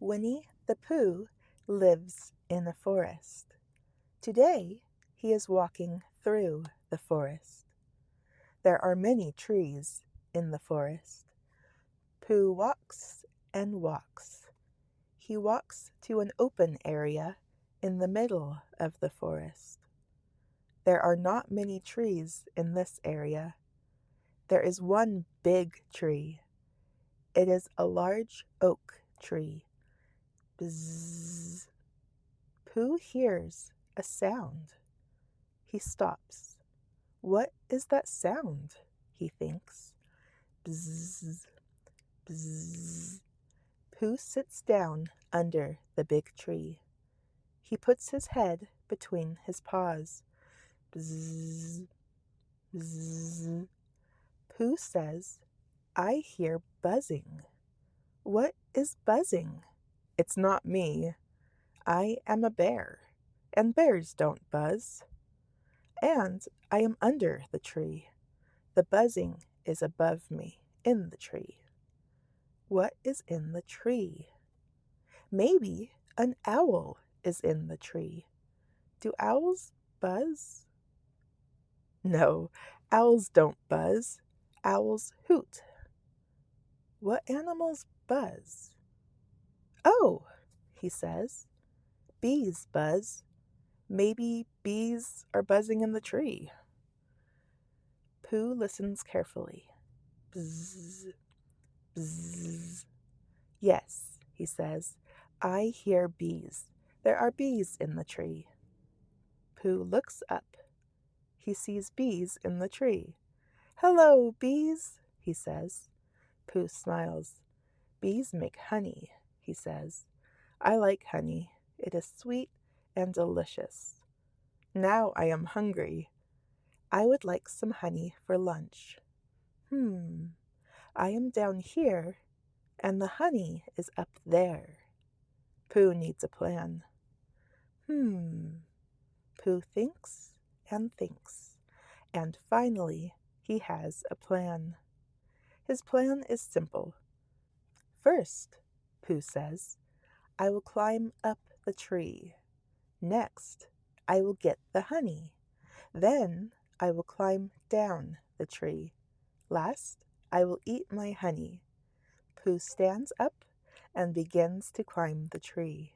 Winnie-the-Pooh lives in a forest. Today, he is walking through the forest. There are many trees in the forest. Pooh walks and walks. He walks to an open area in the middle of the forest. There are not many trees in this area. There is one big tree. It is a large oak tree. Bzzz. Pooh hears a sound. He stops. What is that sound? He thinks. Bzzz, bzzz. Pooh sits down under the big tree. He puts his head between his paws. Bzzz, bzzz. Pooh says, I hear buzzing. What is buzzing? It's not me. I am a bear, and bears don't buzz. And I am under the tree. The buzzing is above me, in the tree. What is in the tree? Maybe an owl is in the tree. Do owls buzz? No, owls don't buzz. Owls hoot. What animals buzz? Oh, he says, bees buzz. Maybe bees are buzzing in the tree. Pooh listens carefully. Bzzz, bzzz. Yes, he says, I hear bees. There are bees in the tree. Pooh looks up. He sees bees in the tree. Hello, bees, he says. Pooh smiles. Bees make honey, he says. I like honey. It is sweet and delicious. Now I am hungry. I would like some honey for lunch. I am down here, and the honey is up there. Pooh needs a plan. Pooh thinks, and finally he has a plan. His plan is simple. First, Pooh says, I will climb up the tree. Next, I will get the honey. Then I will climb down the tree. Last, I will eat my honey. Pooh stands up and begins to climb the tree.